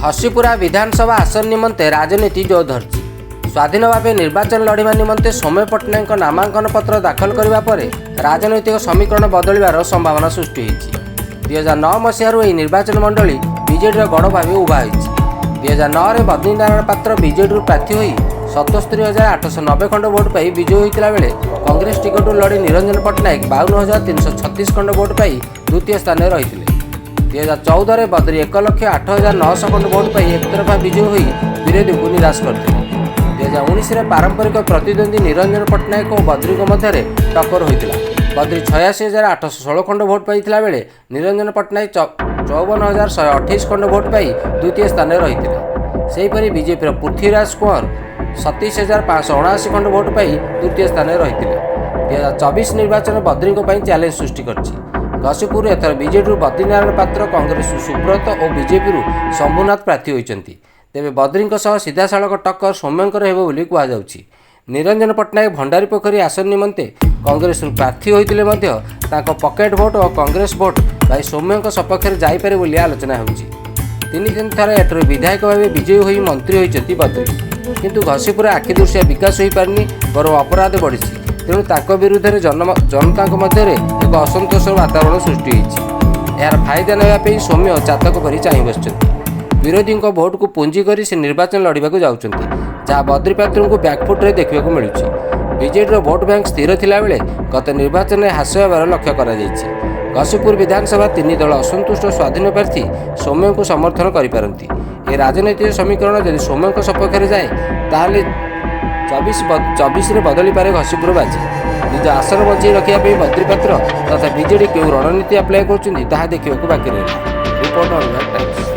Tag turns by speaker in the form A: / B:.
A: घसीपुरा विधानसभा आसन निमंते राजनीति जोर धरछि। स्वाधीन भाव निर्वाचन लड़िबा निमंते सौम्य पट्टनायक नामांकन पत्र दाखल करबा परे राजनैतिक समीकरण बदलिबार संभावना सृष्टि होइछि। 2009 मसीहारू ଏହି निर्वाचन मंडली बीजेडी गढ़ भाव उभा होइछि। 2009 रे बद्रीनारायण पात्र बीजेडी प्रार्थी होई 77,890 खंड भोट पाई विजयी होइतिला बेले कांग्रेस टिकट लड़ी निरंजन पट्टनायक 52,336 खंड भोट पाई द्वितीय स्थान में रहिथिले। 2014 में बद्री 1,08,900 खंड भोट पाई एकतरफा विजयी होई विरोधी को निराश करथिले। 2019 में पारंपरिक प्रतिद्वंदी निरंजन पट्टनायक और बद्री मध्य टक्कर होइतिला। बद्री 86,816 खंड भोट पाइथिला बेले निरंजन पट्टनायक 54,128 खंड भोट पाई द्वितीय स्थान में रहिथिले। सेहीपरि बीजेपी पृथ्वीराज कुंवर 27,579 खंड भोट पाई तृतीय स्थान में रहिथिले। 2024 निर्वाचन बद्री चैलेंज सृष्टि करछि। घसीपुर एथर बीजेडी बद्रीनारायण पात्र, कांग्रेस सुब्रत और बीजेपी शंभुनाथ प्रार्थी होइछन्ति। तेबे बद्री सीधा सालक टक्कर सौम्यंकर हेबो बोली कुहाଯାଉଛି। निरंजन पट्टनायक भंडारी पोखरी आसन निमंते कांग्रेस प्रार्थी होइतिले मध्य तांको पकेट भोट और कांग्रेस भोट भाई सौम्यंक सपक्ष जाइपारे बोली आलोचना होउछि। 3 थर एटर विधायक भाव विजयी होई मंत्री होइछन्ति बद्री, किंतु घसीपुर आखिदृश्य विकास होई पारनी बरं अपराध बढ़िछि। तेणु तांको विरुद्ध में जनता मध्य एक असंतोष वातावरण सृष्टि होइछि। यार फायदा नेबा सौम्य चातक परि चाहि बसिछन्ति। विरोधी भोट को पुंजी कर से निर्वाचन लड़ाक जाउछन्ति, जहाँ बद्री पात्र को बैकफुट्रे देखा मिलूँ। बीजेडी भोट बैंक स्थिर थिला बेले गत निर्वाचन में ह्रास होबार लक्ष्य करा जाइछि। घसीपुर विधानसभा 3 दल असंतुष्ट स्वाधीन प्रार्थी सौम्य को समर्थन करिपारନ୍ତି। ए राजनैतिक समीकरण यदि सौम्य सपक्ष जाए ताहले 24 बदली पारे घसीपुर बाजी। निज आसन बचाई रखापी बद्री पात्र तथा बीजेडी क्यों रणनीति आप्लाय कर देखा बाकी रहा। रिपोर्ट।